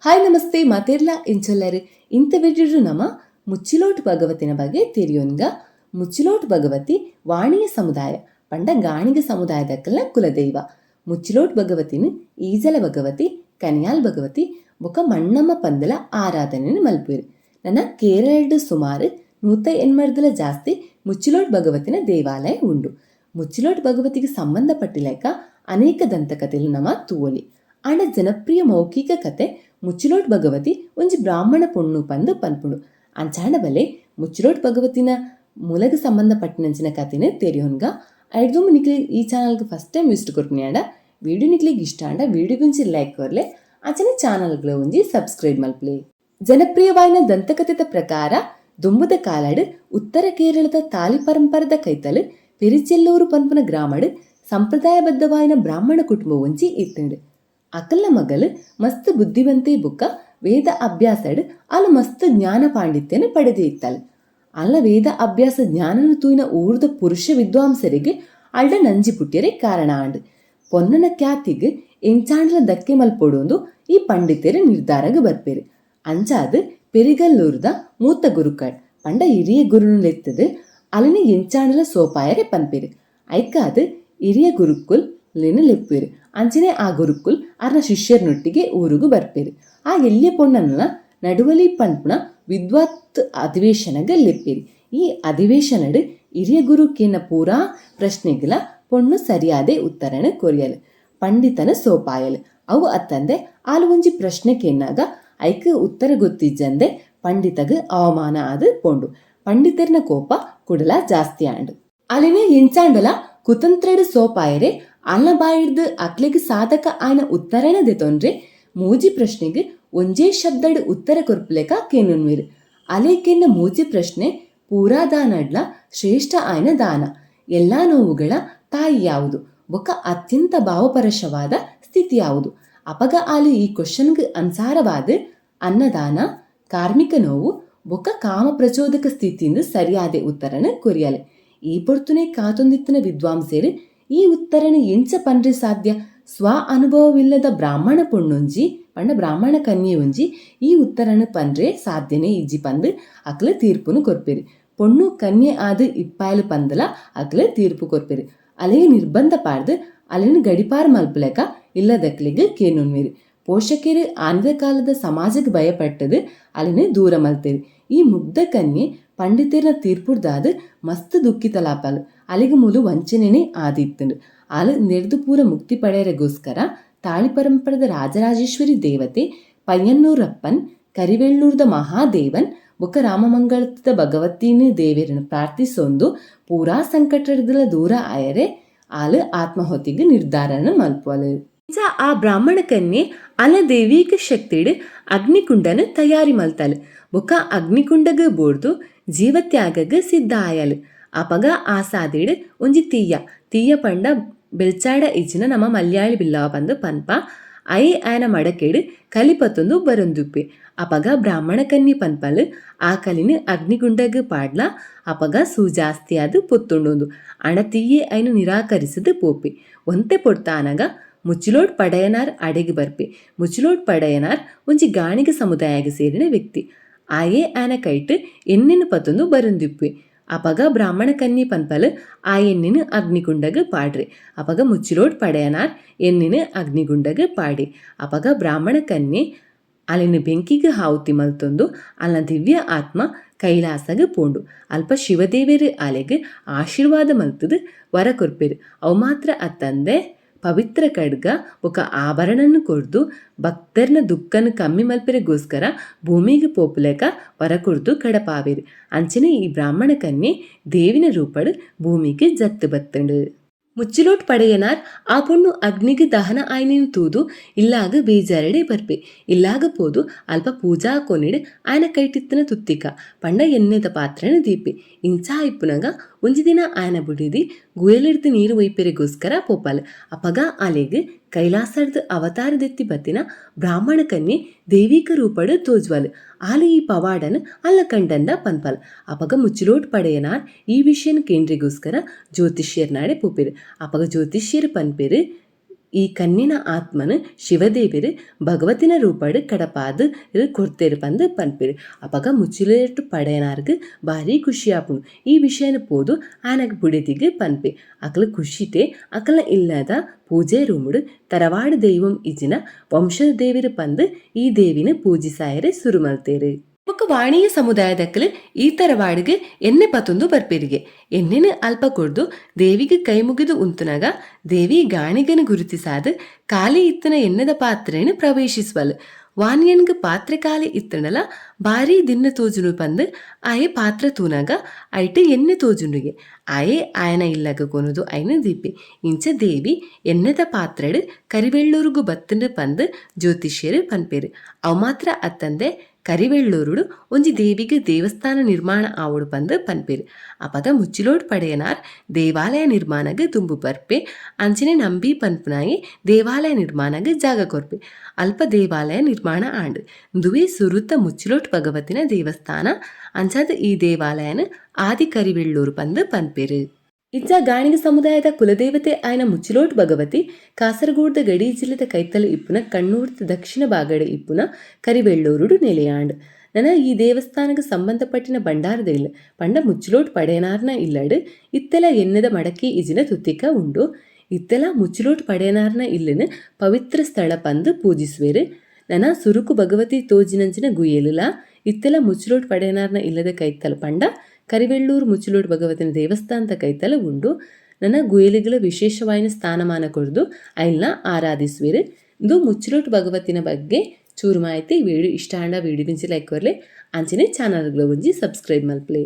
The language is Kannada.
ಹಾಯ್ ನಮಸ್ತೆ ಮಾತೆರ್ಲ ಇಂಚೊಲ್ಲರು ಇಂತ ವಿಡಿಯೋಡು ನಮ ಮುಚ್ಚಿಲೋಟು ಭಗವತಿನ ಬಗ್ಗೆ ತೆರಿಯೋನ್ಗ. ಮುಚ್ಚಿಲೋಟು ಭಗವತಿ ವಾಣಿಯ ಸಮುದಾಯ ಪಂಡ ಗಾಣಿಗ ಸಮುದಾಯದಕ್ಕಲ ಕುಲದೈವ. ಮುಚ್ಚಿಲೋಟು ಭಗವತಿನ ಈಜಲ ಭಗವತಿ, ಕನಿಯಾಲ್ ಭಗವತಿ ಬೊಕ ಮಣ್ಣಮ್ಮ ಪಂದಲ ಆರಾಧನೆಯನ್ನು ಮಲ್ಪುವೆರು. ನನ್ನ ಕೇರಳಡು ಸುಮಾರು 180 ಜಾಸ್ತಿ ಮುಚ್ಚಿಲೋಟು ಭಗವತಿನ ದೇವಾಲಯ ಉಂಡು. ಮುಚ್ಚಿಲೋಟು ಭಗವತಿಗೆ ಸಂಬಂಧಪಟ್ಟಿಲೇಕ ಅನೇಕ ದಂತಕಥೆಲು ನಮ ತೂವೊಲಿ. ಆಂಡ ಜನಪ್ರಿಯ ಮೌಖಿಕ ಕತೆ ಮುಚ್ಚಿಲೋಟು ಭಗವತಿ ಒಂಜಿ ಬ್ರಾಹ್ಮಣ ಪೊಣ್ಣು ಪಂದು ಪನ್ಪುಡು. ಅಂಚಾಂಡ ಬಲೆ ಮುಚ್ಚಿಲೋಟು ಭಗವತಿನ ಮೂಲಗ ಸಂಬಂಧಪಟ್ಟಿನಂಚಿನ ಕಥೆನ ತೆರಿಯೋನ್ಗ. ಐಡ್ದುಂಬ ನಿಕ್ಲಿ ಈ ಚಾನಲ್ಗೆ ಫಸ್ಟ್ ಟೈಮ್ ವಿಸಿಟ್ ಕೊರ್ಪಿನ್ಯಾಡ ವಿಡಿಯೋ ನಿಕ್ಲಿಗೆ ಇಷ್ಟ ಆಂಡ ವಿಡಿಯೋ ಗುಂಚಿ ಲೈಕ್ ಕೊರ್ಲೆ ಅಂಚನೆ ಚಾನಲ್ಗಳ ಒಂಜಿ ಸಬ್ಸ್ಕ್ರೈಬ್ ಮಲ್ಪಲೆ. ಜನಪ್ರಿಯವಾಯಿನ ದಂತಕಥೆದ ಪ್ರಕಾರ ದುಂಬುದ ಕಾಲಾಡು ಉತ್ತರ ಕೇರಳದ ತಾಲಿ ಪರಂಪರದ ಕೈತಲು ಪೆರಿಚೆಲ್ಲೂರು ಪನ್ಪುನ ಗ್ರಾಮಡು ಸಂಪ್ರದಾಯಬದ್ಧವಾಯಿನ ಬ್ರಾಹ್ಮಣ ಕುಟುಂಬ ಒಂಜಿ ಇತ್ತಂಡು. ಅಕಲ್ನ ಮಗಲು ಮಸ್ತ್ ಬುದ್ಧಿವಂತೆ ಬುಕ್ಕ ವೇದ ಅಭ್ಯಾಸಡ್ ಅಲ್ಲ ಮಸ್ತ್ ಜ್ಞಾನ ಪಾಂಡಿತ್ಯನ ಪಡೆದೇ ಇತ್ತಲ್. ಅಲ್ಲ ವೇದ ಅಭ್ಯಾಸ ಜ್ಞಾನನ ತೂಯಿನ ಊರ್ದ ಪುರುಷ ವಿದ್ವಾಂಸರಿಗೆ ಅಳ್ಳ ನಂಜಿ ಪುಟ್ಯರೆ ಕಾರಣ ಆಂಡು. ಪೊನ್ನನ ಖ್ಯಾತಿಗೆ ಎಂಚಾಂಡ್ಲ ದಕ್ಕೆ ಮಲ್ಪೊಡೊಂದು ಈ ಪಂಡಿತರು ನಿರ್ಧಾರಗ ಬರ್ಪೇರು. ಅಂಚಾದು ಪೆರಿಗಲ್ಲೂರ್ದ ಮೂத்த ಗುರುಕಳ್ ಪಂಡ ಹಿರಿಯ ಗುರುನುಲೆತ್ತದು ಅಲ್ಲಿನ ಎಂಚಾಂಡ್ಲ ಸೋಪಾಯರೆ ಪನ್ಪೇರು. ಐಕಾದು ಹಿರಿಯ ಗುರುಕುಲ್ ಲೆಪ್ಪೇರು. ಅಂಚನೆ ಆ ಗುರುಕುಲ್ ಅರ್ನ ಶಿಷ್ಯರ್ನೊಟ್ಟಿಗೆ ಊರುಗು ಬರ್ಪೇರು. ಆ ಎಲ್ಲಿಯ ಪೊಣ್ಣನ ನಡುವಲಿ ಪನ್ಪುಣ ವಿದ್ವತ್ ಅಧಿವೇಶನಗ ಲೆಪ್ಪೇರಿ. ಈ ಅಧಿವೇಶನಡು ಹಿರಿಯ ಗುರುಕೇನ ಪೂರಾ ಪ್ರಶ್ನೆಗಳ ಪೊಣ್ಣು ಸರಿಯಾದೆ ಉತ್ತರನ ಕೊರಿಯಲು ಪಂಡಿತನ ಸೋಪಾಯಲು. ಅವು ಅತ್ತಂದೆ ಆಲು ಒಂಜಿ ಪ್ರಶ್ನೆ ಕೇನಾಗ ಐಕ ಉತ್ತರ ಗೊತ್ತಿಜ್ಜಂದೆ ಪಂಡಿತಗ ಅವಮಾನ ಆದು ಪೊಂಡು. ಪಂಡಿತರ್ನ ಕೋಪ ಕುಡಲ ಜಾಸ್ತಿ ಆಂಡು. ಅಲ್ಲಿನ ಎಂಚಾಂಡಲ ಕುತಂತ್ರಡು ಸೋಪಾಯರೆ ಅಲ್ಲ ಬಾಯಿಡ್ದು ಅಕ್ಲೆಗ್ ಸಾಧಕ ಆಯ್ನ ಉತ್ತರನ ದೆತೊಂಡ್ರೆ ಮೂಜಿ ಪ್ರಶ್ನೆಗೆ ಒಂಜೇ ಶಬ್ದಡ್ ಉತ್ತರ ಕೊರ್ಪುಲೆಕ ಕೇನುನ್ವೇರು. ಅಲೇಕೆನ್ನ ಮೂಜಿ ಪ್ರಶ್ನೆ ಪೂರಾ ದಾನಡ್ಲ ಶ್ರೇಷ್ಠ ಆಯ್ನ ದಾನ, ಎಲ್ಲಾ ನೋವುಗಳ ತಾಯಿ ಯಾವುದು, ಬೊಕ್ಕ ಅತ್ಯಂತ ಭಾವಪರಶವಾದ ಸ್ಥಿತಿ ಯಾವುದು. ಅಪಗ ಆಲು ಈ ಕ್ವಶನ್ಗೆ ಅನ್ಸಾರವಾದ ಅನ್ನದಾನ, ಕಾರ್ಮಿಕ ನೋವು ಬೊಕ್ಕ ಕಾಮ ಪ್ರಚೋದಕ ಸ್ಥಿತಿಯಿಂದ ಸರಿಯಾದ ಉತ್ತರನ ಕೊರಿಯಲೆ. ಈ ಪೊರ್ತುನೆ ಕಾತೊಂದಿತ್ತನ ವಿದ್ವಾಂಸರು ಈ ಉತ್ತರನ ಎಂಚ ಪಂಡ್ರೆ ಸಾಧ್ಯ. ಸ್ವ ಅನುಭವವಿಲ್ಲದ ಬ್ರಾಹ್ಮಣ ಪೊಣ್ಣೊಂಜಿ ಪಂಡ ಬ್ರಾಹ್ಮಣ ಕನ್ಯೆ ಒಂಜಿ ಈ ಉತ್ತರನ ಪಂಡ್ರೆ ಸಾಧ್ಯನೇ ಇಜ್ಜಿ ಪಂದು ಅಕ್ಲ ತೀರ್ಪುನು ಕೊರ್ಪೇರಿ. ಪೊಣ್ಣು ಕನ್ಯೆ ಆದು ಇಪ್ಪಾಯಲು ಪಂದಲ ಅಕ್ಲ ತೀರ್ಪು ಕೊರ್ಪೇರಿ. ಅಲೆಗೆ ನಿರ್ಬಂಧ ಪಾಡ್ದು ಅಲ್ಲಿನ ಗಡಿಪಾರ ಮಲ್ಪಲೆಕ ಇಲ್ಲದಕ್ಲಿಗೆ ಕೇನುನ್ವೇರಿ. ಪೋಷಕರು ಆಂದ ಕಾಲದ ಸಮಾಜಕ್ಕೆ ಭಯಪಟ್ಟದು ಅಲ್ಲಿನ ದೂರ ಮಲ್ತೇರಿ. ಈ ಮುಗ್ಧ ಕನ್ಯೆ ಪಂಡಿತರ್ನ ತೀರ್ಪುಡ್ದಾದ ಮಸ್ತ್ ದುಃಖಿತಲಾಪಲು ಅಲ್ಲಿಗೆ ಮೂಲು ವಂಚನೆನೇ ಆದಿತ್ತಂಡು. ಆಲು ನೆಡ್ದು ಪೂರ ಮುಕ್ತಿ ಪಡೆಯರೆಗೋಸ್ಕರ ತಾಳಿ ಪರಂಪರದ ರಾಜರಾಜೇಶ್ವರಿ ದೇವತೆ ಪಯ್ಯನ್ನೂರಪ್ಪನ್, ಕರಿವೆಳ್ಳೂರ್ದ ಮಹಾದೇವನ್ ಬೊಕ್ಕ ರಾಮಮಂಗಳದ ಭಗವತಿನ ದೇವರನ್ನು ಪ್ರಾರ್ಥಿಸೊಂದು ಪೂರಾ ಸಂಕಟದ ದೂರ ಆಯರೆ ಆಲು ಆತ್ಮಹತ್ಯೆಗೆ ನಿರ್ಧಾರನ ಮಲ್ಪಲು. ಆ ಬ್ರಾಹ್ಮಣ ಕನ್ಯೆ ಅಲ ದೈವಿಕ ಶಕ್ತಿಡ್ ಅಗ್ನಿಕುಂಡನ ತಯಾರಿ ಮಲ್ತಲು ಬೊಕ್ಕ ಅಗ್ನಿಕುಂಡಗ ಬೋಡ್ದು ಜೀವತ್ಯಾಗಗ ಸಿದ್ಧ ಆಯಲು. ಅಪಗ ಆಸಾದಿಡ್ ಒಂಜಿ ತೀಯ ಪಂಡ ಬೆಳ್ಚಾಡ ಇಜ್ಜಿನ ನಮ್ಮ ಮಲಯಾಳಿ ಬಿಲ್ಲವ ಬಂದು ಪನ್ಪ ಐ ಆಯನ ಮಡಕೆಡ್ ಕಲಿಪತ್ತೊಂದು ಬರೊಂದುಪ್ಪೆ. ಅಪಗ ಬ್ರಾಹ್ಮಣ ಕನ್ಯೆ ಪನ್ಪಲು ಆ ಕಲಿನ ಅಗ್ನಿಗುಂಡಗ ಪಾಡ್ಲ ಅಪಗ ಜಾಸ್ತಿ ಆದು ಪೊತ್ತೊಂಡೊಂದು ಅಣ ತೀಯೆ ಐನು ನಿರಾಕರಿಸದು ಪೋಪೆ. ಒಂತೆ ಪೊಡ್ತಾನಗ ಮುಚ್ಚಿಲೋಟು ಪಡೆಯನಾರ್ ಅಡೆಗೆ ಬರ್ಪೆ. ಮುಚ್ಚಿಲೋಟು ಪಡೆಯನಾರ್ ಒಂಜಿ ಗಾಣಿಗ ಸಮುದಾಯಗೆ ಸೇರಿನ ವ್ಯಕ್ತಿ. ಆಯೇ ಆಯನ ಕೈಟ್ ಎಣ್ಣೆನು ಪತ್ತೊಂದು ಬರೊಂದಿಪ್ಪೆ. ಅಪಗ ಬ್ರಾಹ್ಮಣ ಕನ್ಯೆ ಪನ್ಪಲು ಆ ಎಣ್ಣೆನು ಅಗ್ನಿಗುಂಡಗ ಪಾಡ್ರೆ. ಅಪಗ ಮುಚ್ಚಿಲೋಟು ಪಡೆಯನಾರ್ ಎಣ್ಣೆನು ಅಗ್ನಿಗುಂಡಗ ಪಾಡೆ. ಅಪಗ ಬ್ರಾಹ್ಮಣ ಕನ್ಯೆ ಅಲ್ಲಿನ ಬೆಂಕಿಗೆ ಹಾವುತಿ ಮಲ್ತೊಂದು ಅಲ್ಲ ದಿವ್ಯ ಆತ್ಮ ಕೈಲಾಸಗ ಪೋಂಡು. ಅಲ್ಪ ಶಿವದೇವರು ಅಲೆಗೆ ಆಶೀರ್ವಾದ ಮಲ್ತದು ವರ ಕೊರ್ಪೇರು. ಅವು ಮಾತ್ರ ಅತ್ತಂದೆ ಪವಿತ್ರ ಖಡ್ಗ ఒక ಆಭರಣನ್ನು ಕೊಡ್ದು ಭಕ್ತರ್ನ ದುಃಖನ ಕಮ್ಮಿ ಮಲ್ಪೆರೆಗೋಸ್ಕರ ಭೂಮಿಗೆ ಪೋಪುಲೆಕ ವರ ಕೊಡ್ದು ಕಡಪಾವೇರು. ಅಂಚನೆ ಈ ಬ್ರಾಹ್ಮಣ ಕನ್ಯೆ ದೇವಿನ ರೂಪಡ್ ಭೂಮಿಗೆ ಜತ್ತು ಬತ್ತಂಡು. ಮುಚ್ಚಿಲೋಟು ಪಡೆಯನಾರ್ ಆ ಪೊಣ್ಣು ಅಗ್ನಿಗೆ ದಹನ ಆಯ್ನಿನ ತೂದು ಇಲ್ಲಾಗ ಬೇಜಾರಡೆ ಬರ್ಪೆ. ಇಲ್ಲಾಗ ಪೋದು ಅಲ್ಪ ಪೂಜಾ ಕೊನಿಡ್ ಆಯನ ಕೈಟಿತ್ತನ ತುತ್ತಿಕ ಪಂಡ ಎಣ್ಣೆದ ಪಾತ್ರನ ದೀಪೆ. ಇಂಚಾ ಇಪ್ಪುನಗ ಒಂಜಿ ದಿನ ಆಯನ ಬುಡಿದಿ ಗುಯಲಿಡ್ದು ನೀರು ಒಯ್ಪೆರೆಗೋಸ್ಕರ ಪೋಪಲ್. ಅಪಗ ಅಲೆಗೆ ಕೈಲಾಸಡ್ದು ಅವತಾರದೆತ್ತಿ ಬತ್ತಿನ ಬ್ರಾಹ್ಮಣ ಕನ್ಯೆ ದೈವಿಕ ರೂಪಡ್ ತೋಜ್ವಲ್. ಆಲು ಈ ಪವಾಡನ್ ಅಲ್ಲ ಕಂಡಂದ ಪನ್ಪಲ್. ಅಪಗ ಮುಚ್ಚಿಲೋಟು ಪಡೆಯನಾರ್ ಈ ವಿಷಯನ ಕೇಂದ್ರಿಗೋಸ್ಕರ ಜ್ಯೋತಿಷ್ಯರ್ ನಾಡೆ ಪೋಪೆರು. ಅಪಗ ಜ್ಯೋತಿಷ್ಯರು ಪನ್ಪೇರು ಈ ಕನ್ನಿನ ಆತ್ಮನು ಶಿವದೇವಿರು ಭಗವತಿನ ರೂಪಡು ಕಡಪಾದು ಕೊಡ್ತೇರು ಪಂದು ಪನ್ಪಿರು. ಅಪಗ ಮುಚ್ಚಿಲೇಟು ಪಡೆಯನಾರ್ಗು ಭಾರಿ ಖುಷಿ ಆಪುಂಡು. ಈ ವಿಷಯನ ಪೋದು ಆನಗ ಬುಡೆದಿಗೆ ಪನ್ಪೆ. ಅಕಲು ಖುಷಿತೆ ಅಕಲ ಇಲ್ಲದ ಪೂಜೆ ರೂಮುಡು ತರವಾಡು ದೈವಂ ಇಜಿನ ವಂಶದ ದೇವಿರು ಪಂದು ಈ ದೇವಿನ ಪೂಜಿಸಾಯರೆ ಸುರುಮಲ್ತೇರು. ಬೊಕ್ಕ ವಾಣಿಯ ಸಮುದಾಯದಕ್ಕಲು ಈ ತರವಾಡಿಗೆ ಎಣ್ಣೆ ಪತೊಂದು ಬರ್ಪೆರಿಗೆ. ಎಣ್ಣೆನ ಅಲ್ಪ ಕೊಡ್ದು ದೇವಿಗೆ ಕೈ ಮುಗಿದು ಉಂತುನಗ ದೇವಿ ಗಾಣಿಗನ ಗುರುತಿಸಾದು ಖಾಲಿ ಇತ್ತನ ಎಣ್ಣೆದ ಪಾತ್ರೆಯನ್ನು ಪ್ರವೇಶಿಸುವಲು. ವಾಣಿಯನ್ಗೆ ಪಾತ್ರೆ ಖಾಲಿ ಇತ್ತನಲ ಭಾರಿ ದಿನ ತೋಜುನು ಪಂದು ಆಯೆ ಪಾತ್ರ ತೂನಗ ಐಟು ಎಣ್ಣೆ ತೋಜುಂಡುಗೆ ಆಯೆ ಆಯನ ಇಲ್ಲಗ ಕೊನುದು ಐನ ದೀಪೆ. ಇಂಚ ದೇವಿ ಎಣ್ಣೆದ ಪಾತ್ರೆಡು ಕರಿವೆಳ್ಳೂರುಗು ಬತ್ತಂಡು ಪಂದು ಜ್ಯೋತಿಷ್ಯರು ಪನ್ಪೇರು. ಅವು ಮಾತ್ರ ಅತ್ತಂದೆ ಕರಿವೆಳ್ಳೂರುಡು ಒಂಜಿ ದೇವಿಗೆ ದೇವಸ್ಥಾನ ನಿರ್ಮಾಣ ಆವಡು ಪಂದು ಪನ್ಪೇರು. ಅಪಗ ಮುಚ್ಚಿಲೋಡು ಪಡೆಯನಾರ್ ದೇವಾಲಯ ನಿರ್ಮಾಣಗೆ ತುಂಬು ಬರ್ಪೆ. ಅಂಚನೆ ನಂಬಿ ಪನ್ಪುನಾಯಿ ದೇವಾಲಯ ನಿರ್ಮಾಣಗೆ ಜಾಗ ಕೊರ್ಪೆ. ಅಲ್ಪ ದೇವಾಲಯ ನಿರ್ಮಾಣ ಆಂಡು ದುವೆ ಸುರುತ್ತ ಮುಚ್ಚಿಲೋಟ್ ಭಗವತಿನ ದೇವಸ್ಥಾನ ಅಂಚಾದ ಈ ದೇವಾಲಯನ ಆದಿ ಕರಿವೆಳ್ಳೂರು ಪಂದು ಪನ್ಪೇರು. ಇಜ್ಜ ಗಾಣಿಗ ಸಮುದಾಯದ ಕುಲದೇವತೆ ಆಯ್ನ ಮುಚ್ಚಿಲೋಟ್ ಭಗವತಿ ಕಾಸರಗೋಡ್ದ ಗಡಿ ಜಿಲ್ಲೆದ ಕೈತಲು ಇಪ್ಪುನ ಕಣ್ಣೂರ್ದ ದಕ್ಷಿಣ ಭಾಗಡೆ ಇಪ್ಪುನ ಕರಿವೆಳ್ಳೂರುಡು ನೆಲೆಯಾಂಡು. ನನ ಈ ದೇವಸ್ಥಾನಕ್ಕೆ ಸಂಬಂಧಪಟ್ಟಿನ ಬಂಡಾರದ ಇಲ್ಲ ಪಂಡ ಮುಚ್ಚಿಲೋಟ್ ಪಡೆಯನಾರ್ನ ಇಲ್ಲಡು ಇತ್ತೆಲ ಎಣ್ಣೆದ ಮಡಕಿ ಇಜಿನ ತುತ್ತಿಕ ಉಂಡು. ಇತ್ತೆಲ ಮುಚ್ಚಿಲೋಟ್ ಪಡೆಯನಾರ್ನ ಇಲ್ಲಿನ ಪವಿತ್ರ ಸ್ಥಳ ಪಂದು ಪೂಜಿಸುವೆರು. ನನ ಸುರುಕು ಭಗವತಿ ತೋಜಿನಂಚಿನ ಗುಯೇಲಿಲ ಇತ್ತೆಲ ಮುಚ್ಚಿಲೋಟ್ ಪಡೆಯನಾರ್ನ ಇಲ್ಲದ ಕೈತಲು ಪಂಡ ಕರಿವೆಳ್ಳೂರು ಮುಚ್ಚಿಲೋಡು ಭಗವತಿನ ದೇವಸ್ಥಾನದ ಕೈತಲ ಉಂಡು. ನನ್ನ ಗುಯಲಿಗಳ ವಿಶೇಷವಾಯಿನ ಸ್ಥಾನಮಾನ ಕೊಡ್ದು ಐಲ್ನ ಆರಾಧಿಸುವೆರು. ಇದು ಮುಚ್ಚಿಲೋಟು ಭಗವತಿನ ಬಗ್ಗೆ ಚೂರು ಮಾಹಿತಿ. ವಿಡಿಯೋ ಇಷ್ಟ ಆಂಡ ವಿಡಿಯೋ ಮಿಂಚಿ ಲೈಕ್ ಕೊರ್ಲೆ ಅಂಚನೆ ಚಾನಲ್ಗಳ ಒಂಜಿ ಸಬ್ಸ್ಕ್ರೈಬ್ ಮಲ್ಪಲೆ.